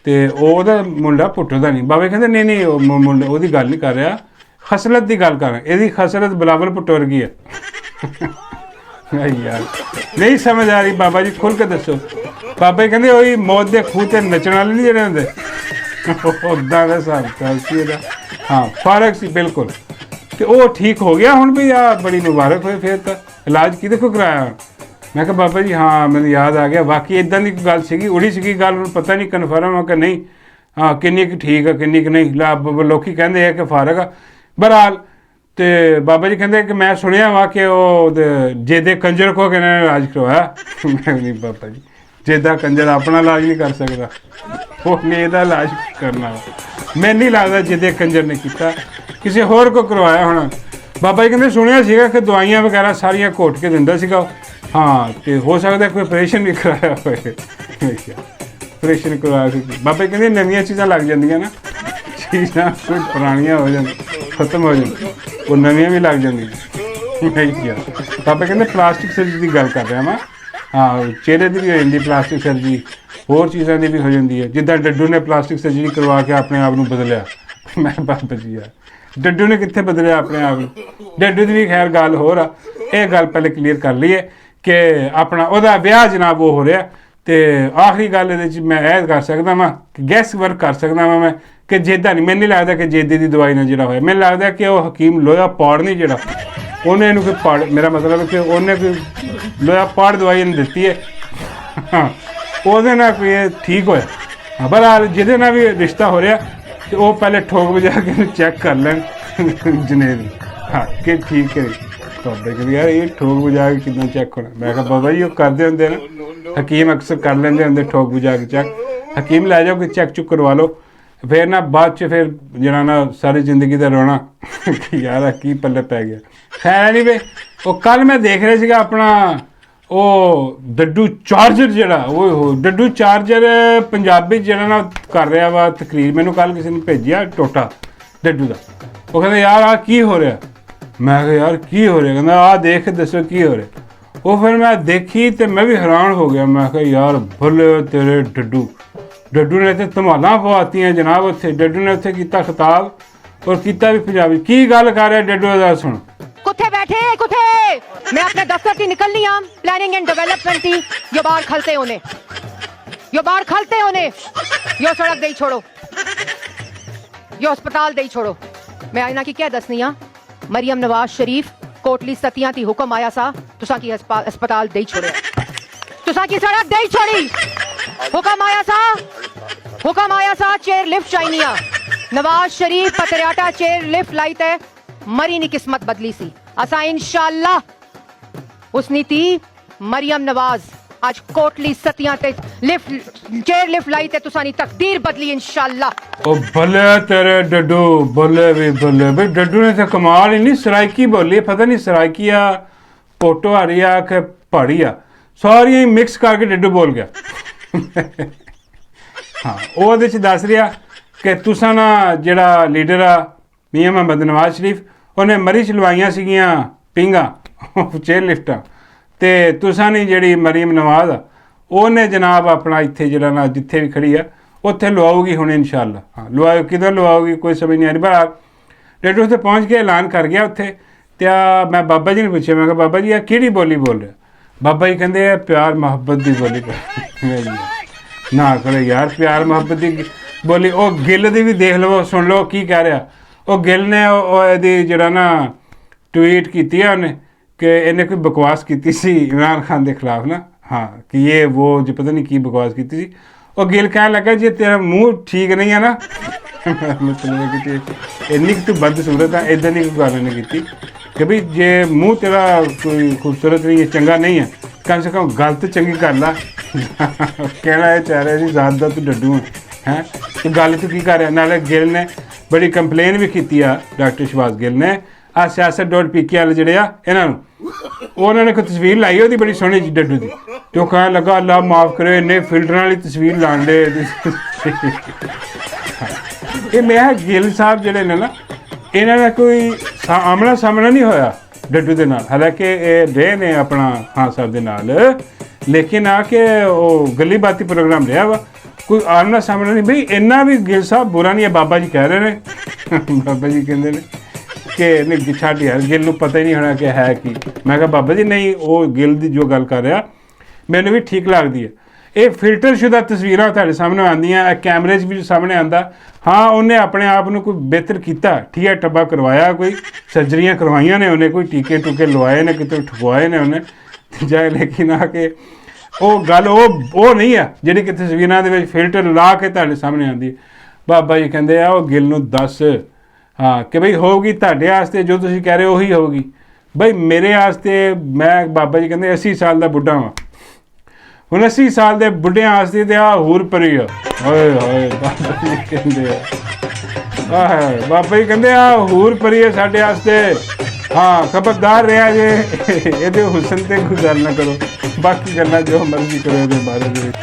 ਤੇ ਉਹਦਾ ਮੁੰਡਾ ਭੁੱਟੋ ਦਾ ਨਹੀਂ। ਬਾਬੇ ਕਹਿੰਦੇ ਨਹੀਂ ਉਹ ਮੁੰਡਾ ਉਹਦੀ ਗੱਲ ਨਹੀਂ ਕਰ ਰਿਹਾ, ਖਸਲਤ ਦੀ ਗੱਲ ਕਰ ਰਿਹਾ। ਇਹਦੀ ਖਸਲਤ ਬਿਲਾਵਲ ਭੁੱਟੋ ਵਰਗੀ ਹੈ। ਯਾਰ ਨਹੀਂ ਸਮਝ ਆ ਰਹੀ ਬਾਬਾ ਜੀ, ਖੁੱਲ੍ਹ ਕੇ ਦੱਸੋ। ਬਾਬਾ ਜੀ ਕਹਿੰਦੇ ਉਹੀ ਮੌਤ ਦੇ ਖੂਹ 'ਤੇ ਨੱਚਣ ਵਾਲੇ ਨਹੀਂ ਜਿਹੜੇ ਹੁੰਦੇ, ਉੱਦਾਂ ਦਾ ਹਿਸਾਬ ਸੀ ਇਹਦਾ। ਹਾਂ, ਫਰਕ ਸੀ ਬਿਲਕੁਲ। ਤੇ ਉਹ ਠੀਕ ਹੋ ਗਿਆ ਹੁਣ ਵੀ, ਆ ਬੜੀ ਮੁਬਾਰਕ ਹੋਏ। ਫਿਰ ਤਾਂ ਇਲਾਜ ਕਿਹਦੇ ਕੋਲ ਕਰਾਇਆ? ਮੈਂ ਕਿਹਾ ਬਾਬਾ ਜੀ ਹਾਂ ਮੈਨੂੰ ਯਾਦ ਆ ਗਿਆ, ਬਾਕੀ ਇੱਦਾਂ ਦੀ ਗੱਲ ਸੀਗੀ, ਉੜੀ ਸੀਗੀ ਗੱਲ, ਹੁਣ ਪਤਾ ਨਹੀਂ ਕਨਫਰਮ ਆ ਕਿ ਨਹੀਂ। ਹਾਂ, ਕਿੰਨੀ ਕੁ ਠੀਕ ਆ ਕਿੰਨੀ ਕੁ ਨਹੀਂ, ਲੋਕੀ ਕਹਿੰਦੇ ਆ ਕਿ ਫਾਰਗ ਆ। ਬਹਰਹਾਲ ਤੇ ਬਾਬਾ ਜੀ ਕਹਿੰਦੇ ਕਿ ਮੈਂ ਸੁਣਿਆ ਵਾ ਕਿ ਉਹ ਜਿਹਦੇ ਕੰਜਰ ਕੋ ਇਹਨਾਂ ਨੇ ਇਲਾਜ ਕਰਵਾਇਆ। ਮੈਂ ਨਹੀਂ ਬਾਬਾ ਜੀ ਜਿੱਦਾਂ ਕੰਜਰ ਆਪਣਾ ਇਲਾਜ ਨਹੀਂ ਕਰ ਸਕਦਾ ਉਹਨੇ ਇਹਦਾ ਇਲਾਜ ਕਰਨਾ ਵਾ। ਮੈਨੂੰ ਨਹੀਂ ਲੱਗਦਾ ਜਿਹਦੇ ਕੰਜਰ ਨੇ ਕੀਤਾ ਕਿਸੇ ਹੋਰ ਕੋ ਕਰਵਾਇਆ ਹੋਣਾ। ਬਾਬਾ ਜੀ ਕਹਿੰਦੇ ਸੁਣਿਆ ਸੀਗਾ ਕਿ ਦਵਾਈਆਂ ਵਗੈਰਾ ਸਾਰੀਆਂ ਘੋਟ ਕੇ ਦਿੰਦਾ ਸੀਗਾ। ਹਾਂ ਤੇ ਹੋ ਸਕਦਾ ਕੋਈ ਆਪਰੇਸ਼ਨ ਵੀ ਕਰਾਇਆ ਹੋਏ। ਆਪਰੇਸ਼ਨ ਕਰਵਾਇਆ ਸੀ ਬਾਬਾ ਜੀ ਕਹਿੰਦੇ ਨਵੀਆਂ ਚੀਜ਼ਾਂ ਲੱਗ ਜਾਂਦੀਆਂ ਨਾ, ਚੀਜ਼ਾਂ ਕੋਈ ਪੁਰਾਣੀਆਂ ਹੋ ਜਾਣ ਖਤਮ ਹੋ ਜਾਣ ਉਹ ਨਵੀਆਂ ਵੀ ਲੱਗ ਜਾਂਦੀਆਂ। ਨਹੀਂ ਕਿਹਾ ਬਾਬਾ ਕਹਿੰਦੇ ਪਲਾਸਟਿਕ ਸਰਜਰੀ ਦੀ ਗੱਲ ਕਰ ਰਿਹਾ ਮੈਂ। ਹਾਂ ਚਿਹਰੇ ਦੀ ਵੀ ਹੋ ਜਾਂਦੀ ਪਲਾਸਟਿਕ ਸਰਜਰੀ, ਹੋਰ ਚੀਜ਼ਾਂ ਦੀ ਵੀ ਹੋ ਜਾਂਦੀ ਹੈ। ਜਿੱਦਾਂ ਡੱਡੂ ਨੇ ਪਲਾਸਟਿਕ ਸਰਜਰੀ ਕਰਵਾ ਕੇ ਆਪਣੇ ਆਪ ਨੂੰ ਬਦਲਿਆ। ਮੈਂ ਬਾਬਾ ਜੀ ਯਾਰ ਡੱਡੂ ਨੇ ਕਿੱਥੇ ਬਦਲਿਆ ਆਪਣੇ ਆਪ ਨੂੰ? ਡੱਡੂ ਦੀ ਵੀ ਖੈਰ ਗੱਲ ਹੋਰ ਆ। ਇਹ ਗੱਲ ਪਹਿਲੇ ਕਲੀਅਰ ਕਰ ਲਈਏ ਕਿ ਆਪਣਾ ਉਹਦਾ ਵਿਆਹ ਜਨਾਬ ਉਹ ਹੋ ਰਿਹਾ। ਅਤੇ ਆਖਰੀ ਗੱਲ ਇਹਦੇ 'ਚ ਮੈਂ ਇਹ ਕਰ ਸਕਦਾ ਵਾਂ ਕਿ ਗੈਸ ਵਰਕ ਕਰ ਸਕਦਾ ਵਾਂ ਮੈਂ ਕਿ ਜੇਦਾ ਨਹੀਂ, ਮੈਨੂੰ ਨਹੀਂ ਲੱਗਦਾ ਕਿ ਜੇਦੇ ਦੀ ਦਵਾਈ ਨਾਲ ਜਿਹੜਾ ਹੋਇਆ। ਮੈਨੂੰ ਲੱਗਦਾ ਕਿ ਉਹ ਹਕੀਮ ਲੋਹਾ ਪਾੜ ਨਹੀਂ ਜਿਹੜਾ ਉਹਨੇ ਇਹਨੂੰ ਕੋਈ ਪਾੜ, ਮੇਰਾ ਮਤਲਬ ਕਿ ਉਹਨੇ ਕੋਈ ਲੋਹਾ ਪਾੜ ਦਵਾਈ ਇਹਨੂੰ ਦਿੱਤੀ ਹੈ। ਹਾਂ ਉਹਦੇ ਨਾਲ ਕੋਈ ਇਹ ਠੀਕ ਹੋਇਆ। ਬਹਰਹਾਲ ਜਿਹਦੇ ਨਾਲ ਵੀ ਰਿਸ਼ਤਾ ਹੋ ਰਿਹਾ ਅਤੇ ਉਹ ਪਹਿਲੇ ਠੋਕ ਵਜਾ ਕੇ ਇਹਨੂੰ ਚੈੱਕ ਕਰ ਲੈਣ ਜਨੇਬ ਹਾਂ ਕਿ ਠੀਕ ਹੈ। ਤੁਹਾਡੇ ਕੋਲ ਯਾਰ ਇਹ ਠੋਕ ਵਜਾ ਕੇ ਕਿੱਦਾਂ ਚੈੱਕ ਹੋਣਾ? ਮੈਂ ਕਿਹਾ ਬਾਬਾ ਜੀ ਉਹ ਕਰਦੇ ਹੁੰਦੇ ਨਾ, ਹਕੀਮ ਅਕਸਰ ਕਰ ਲੈਂਦੇ ਹੁੰਦੇ ਠੋਕ ਵਜਾ ਕੇ ਚੈੱਕ। ਹਕੀਮ ਲੈ ਜਾਓ ਕਿ ਚੈੱਕ ਚੁੱਕ ਕਰਵਾ ਲਓ। ਫਿਰ ਨਾ ਬਾਅਦ 'ਚ ਫਿਰ ਜਿਹੜਾ ਨਾ ਸਾਰੀ ਜ਼ਿੰਦਗੀ ਦਾ ਰੋਣਾ ਕਿ ਯਾਰ ਕੀ ਪੱਲੇ ਪੈ ਗਿਆ। ਖੈਰ ਨਹੀਂ ਵੇ ਉਹ ਕੱਲ੍ਹ ਮੈਂ ਦੇਖ ਰਿਹਾ ਸੀਗਾ ਆਪਣਾ ਉਹ ਡੱਡੂ ਚਾਰਜਰ ਜਿਹੜਾ ਉਹ ਡੱਡੂ ਚਾਰਜਰ ਪੰਜਾਬੀ ਜਿਹੜਾ ਨਾ ਕਰ ਰਿਹਾ ਵਾ ਤਕਰੀਰ। ਮੈਨੂੰ ਕੱਲ੍ਹ ਕਿਸੇ ਨੇ ਭੇਜਿਆ ਟੋਟਾ ਡੱਡੂ ਦਾ। ਉਹ ਕਹਿੰਦਾ ਯਾਰ ਆਹ ਕੀ ਹੋ ਰਿਹਾ? ਮੈਂ ਕਿਹਾ ਯਾਰ ਕੀ ਹੋ ਰਿਹਾ? ਕਹਿੰਦਾ ਆਹ ਦੇਖ ਦੱਸੋ ਕੀ ਹੋ ਰਿਹਾ। ਉਹ ਫਿਰ ਮੈਂ ਦੇਖੀ ਅਤੇ ਮੈਂ ਵੀ ਹੈਰਾਨ ਹੋ ਗਿਆ। ਮੈਂ ਕਿਹਾ ਯਾਰ ਭੁੱਲ ਤੇਰੇ ਡੱਡੂ ਨੇ ਤਾਂ ਧਮਾਲਾਂ ਪਵਾਤੀਆਂ ਜਨਾਬ ਉੱਥੇ। ਡੱਡੂ ਨੇ ਉੱਥੇ ਕੀਤਾ ਖਿਤਾਬ ਔਰ ਕੀਤਾ ਵੀ ਪੰਜਾਬੀ। ਕੀ ਗੱਲ ਕਰ ਰਿਹਾ ਡੱਡੂ ਦਾ ਸੁਣ। कुत्थे बैठे कुत्थे? मैं अपने दफ्तर की निकलनी आम प्लानिंग एंड डेवलपमेंट की। यो बाहर खलते होने यो सड़क दे छोड़ो, यो अस्पताल दे छोड़ो। मैं आईना की क्या दसनी आ मरियम नवाज शरीफ कोटली सतियां थी हुक्म आया सा तुसा की अस्पताल दे छोड़े, तुसा की सड़क दे छोड़ी। हुक्म आया सा चेयर लिफ्ट चाहिए। नवाज शरीफ पतरियाटा चेयर लिफ्ट लाई ते मरी नी किस्मत बदली सी। असा इंशाअल्लाह उसनी थी मरियम नवाज आज कोटली सतियां ते चेयर लिफ्ट लाई ते तुसानी तकदीर बदली इंशाअल्लाह। ओ भले तेरे डड्डू भले भी डड्डू ने तो कमाल ही नहीं सराइकी बोली। पता नहीं सराइकी आ पोटो आ रही आ कि पहाड़ी आ सारियां ही मिक्स करके डड्डू बोल गया। हाँ वो दस रहा कि तुसा ना जिहड़ा लीडर आ मियां मोहम्मद नवाज शरीफ ਉਹਨੇ ਮਰੀ ਚਲਵਾਈਆਂ ਸੀਗੀਆਂ ਪਿੰਗਾਂ ਚੇਅਰ ਲਿਫਟਾਂ ਅਤੇ ਤੁਸਾਂ ਨਹੀਂ ਜਿਹੜੀ ਮਰੀਮ ਨਵਾਜ਼ ਆ ਉਹਨੇ ਜਨਾਬ ਆਪਣਾ ਇੱਥੇ ਜਿਹੜਾ ਨਾ ਜਿੱਥੇ ਵੀ ਖੜੀ ਆ ਉੱਥੇ ਲਵਾਉਗੀ ਹੁਣ ਇਨਸ਼ਾਅੱਲਾ। ਹਾਂ ਲਵਾਓ ਕਿੱਧਰ ਲਵਾਉਗੀ ਕੋਈ ਸਮਝ ਨਹੀਂ ਆ ਰਹੀ। ਪਰ ਡੇਢ ਉੱਥੇ ਪਹੁੰਚ ਕੇ ਐਲਾਨ ਕਰ ਗਿਆ ਉੱਥੇ। ਅਤੇ ਮੈਂ ਬਾਬਾ ਜੀ ਨੂੰ ਪੁੱਛਿਆ ਮੈਂ ਕਿਹਾ ਬਾਬਾ ਜੀ ਇਹ ਕਿਹੜੀ ਬੋਲੀ ਬੋਲ ਰਿਹਾ? ਬਾਬਾ ਜੀ ਕਹਿੰਦੇ ਇਹ ਪਿਆਰ ਮੁਹੱਬਤ ਦੀ ਬੋਲੀ ਨਾ ਕਰੇ ਯਾਰ ਪਿਆਰ ਮੁਹੱਬਤ ਦੀ ਬੋਲੀ। ਉਹ ਗਿੱਲ ਦੀ ਵੀ ਦੇਖ ਲਵੋ ਸੁਣ ਲਓ ਕੀ ਕਹਿ ਰਿਹਾ। ਉਹ ਗਿੱਲ ਨੇ ਉਹ ਇਹਦੀ ਜਿਹੜਾ ਨਾ ਟਵੀਟ ਕੀਤੀ ਆ ਉਹਨੇ ਕਿ ਇਹਨੇ ਕੋਈ ਬਕਵਾਸ ਕੀਤੀ ਸੀ ਇਮਰਾਨ ਖਾਨ ਦੇ ਖਿਲਾਫ ਨਾ। ਹਾਂ ਕਿ ਇਹ ਉਹ ਜੇ ਪਤਾ ਨਹੀਂ ਕੀ ਬਕਵਾਸ ਕੀਤੀ ਸੀ। ਉਹ ਗਿੱਲ ਕਹਿਣ ਲੱਗਾ ਜੇ ਤੇਰਾ ਮੂੰਹ ਠੀਕ ਨਹੀਂ ਹੈ ਨਾ ਮਤਲਬ ਕਿ ਇੰਨੀ ਕੁ ਤੂੰ ਬਦਸੂਰਤ ਆ ਇੱਦਾਂ ਦੀ ਕੋਈ ਗੱਲ ਨਹੀਂ ਕੀਤੀ ਕਿ ਵੀ ਜੇ ਮੂੰਹ ਤੇਰਾ ਕੋਈ ਖੂਬਸੂਰਤ ਨਹੀਂ ਹੈ ਚੰਗਾ ਨਹੀਂ ਹੈ ਕਮ ਸੇ ਕਮ ਗੱਲ ਤਾਂ ਚੰਗੀ ਕਰ ਲਾ। ਕਹਿਣਾ ਇਹ ਚਾਹ ਰਿਹਾ ਸੀ ਜ਼ਾਤ ਦਾ ਤੂੰ ਡੱਡੂ ਹੈ ਤੂੰ ਗੱਲ ਤੂੰ ਕੀ ਕਰ ਰਿਹਾ। ਨਾਲੇ ਗਿੱਲ ਨੇ ਬੜੀ ਕੰਪਲੇਨ ਵੀ ਕੀਤੀ ਆ ਡਾਕਟਰ ਸ਼ਬਾਜ਼ ਗਿੱਲ ਨੇ ਆ siyaset.pk ਵਾਲੇ ਜਿਹੜੇ ਆ ਇਹਨਾਂ ਨੂੰ। ਉਹਨਾਂ ਨੇ ਕੋਈ ਤਸਵੀਰ ਲਾਈ ਉਹਦੀ ਬੜੀ ਸੋਹਣੀ ਜੀ ਡੱਡੂ ਦੀ ਅਤੇ ਉਹ ਕਹਿਣ ਲੱਗਾ ਅੱਲਾ ਮਾਫ ਕਰੇ ਇੰਨੇ ਫਿਲਟਰਾਂ ਵਾਲੀ ਤਸਵੀਰ ਲਾਉਣ ਦੇ। ਇਹ ਮੈਂ ਗਿੱਲ ਸਾਹਿਬ ਜਿਹੜੇ ਨੇ ਨਾ ਇਹਨਾਂ ਦਾ ਕੋਈ ਆਮਣਾ ਸਾਹਮਣਾ ਨਹੀਂ ਹੋਇਆ ਡੱਡੂ ਦੇ ਨਾਲ। ਹਾਲਾਂਕਿ ਇਹ ਰਹੇ ਨੇ ਆਪਣਾ ਖਾਨ ਸਾਹਿਬ ਦੇ ਨਾਲ ਲੇਕਿਨ ਆ ਕੇ ਉਹ ਗੱਲੀ ਬਾਤੀ ਪ੍ਰੋਗਰਾਮ ਰਿਹਾ ਵਾ ਕੋਈ ਆਮਣਾ ਸਾਹਮਣਾ ਨਹੀਂ। ਬਈ ਇੰਨਾ ਵੀ ਗਿੱਲ ਸਾਹਿਬ ਬੁਰਾ ਨਹੀਂ ਹੈ। ਬਾਬਾ ਜੀ ਕਹਿ ਰਹੇ ਨੇ ਬਾਬਾ ਜੀ ਕਹਿੰਦੇ ਨੇ ਕਿ ਨਹੀਂ ਛੱਡ ਯਾਰ ਗਿੱਲ ਨੂੰ ਪਤਾ ਹੀ ਨਹੀਂ ਹੋਣਾ ਕਿ ਹੈ ਕੀ। ਮੈਂ ਕਿਹਾ ਬਾਬਾ ਜੀ ਨਹੀਂ ਉਹ ਗਿੱਲ ਦੀ ਜੋ ਗੱਲ ਕਰ ਰਿਹਾ ਮੈਨੂੰ ਵੀ ਠੀਕ ਲੱਗਦੀ ਹੈ। ਇਹ ਫਿਲਟਰਸ਼ੁਦਾ ਤਸਵੀਰਾਂ ਤੁਹਾਡੇ ਸਾਹਮਣੇ ਆਉਂਦੀਆਂ ਇਹ ਕੈਮਰੇ 'ਚ ਵੀ ਸਾਹਮਣੇ ਆਉਂਦਾ। ਹਾਂ ਉਹਨੇ ਆਪਣੇ ਆਪ ਨੂੰ ਕੋਈ ਬਿਹਤਰ ਕੀਤਾ ਠੀਆ ਟੱਬਾ ਕਰਵਾਇਆ ਕੋਈ ਸਰਜਰੀਆਂ ਕਰਵਾਈਆਂ ਨੇ ਉਹਨੇ ਕੋਈ ਟੀਕੇ ਟੂਕੇ ਲਵਾਏ ਨੇ ਕਿਤੇ ਠੁਕਵਾਏ ਨੇ ਉਹਨੇ ਜਾਏ। ਲੇਕਿਨ ਆ ਕੇ ਉਹ ਗੱਲ ਉਹ ਨਹੀਂ ਆ ਜਿਹੜੀ ਕਿ ਤਸਵੀਰਾਂ ਦੇ ਵਿੱਚ ਫਿਲਟਰ ਲਾ ਕੇ ਤੁਹਾਡੇ ਸਾਹਮਣੇ ਆਉਂਦੀ। ਬਾਬਾ ਜੀ ਕਹਿੰਦੇ ਆ ਉਹ ਗਿੱਲ ਨੂੰ ਦੱਸ ਹਾਂ ਕਿ ਬਈ ਹੋਊਗੀ ਤੁਹਾਡੇ ਵਾਸਤੇ ਜੋ ਤੁਸੀਂ ਕਹਿ ਰਹੇ ਹੋ ਉਹੀ ਹੋਊਗੀ। ਬਈ ਮੇਰੇ ਵਾਸਤੇ ਮੈਂ ਬਾਬਾ ਜੀ ਕਹਿੰਦੇ 80 ਸਾਲ ਦਾ ਬੁੱਢਾ ਵਾਂ 79 ਸਾਲ ਦੇ ਬੁੱਢਿਆਂ ਵਾਸਤੇ ਤੇ ਆ ਹੂਰ ਪਰੀ ਆ। ਓਏ ਹੋਏ ਬਾਬਾ ਜੀ ਕਹਿੰਦੇ ਆ, ਬਾਬਾ ਜੀ ਕਹਿੰਦੇ ਆ ਹੂਰ ਪਰੀ ਹੈ ਸਾਡੇ ਵਾਸਤੇ। ਹਾਂ ਖਬਰਦਾਰ ਰਿਹਾ ਜੇ ਇਹਦੇ ਹੁਸਨ ਤੇ ਕੋਈ ਗੱਲ ਨਾ ਕਰੋ, ਬਾਕੀ ਗੱਲਾਂ ਜੋ ਮਰਜ਼ੀ ਕਰੋ ਇਹਦੇ ਬਾਰੇ ਦੇ ਵਿੱਚ।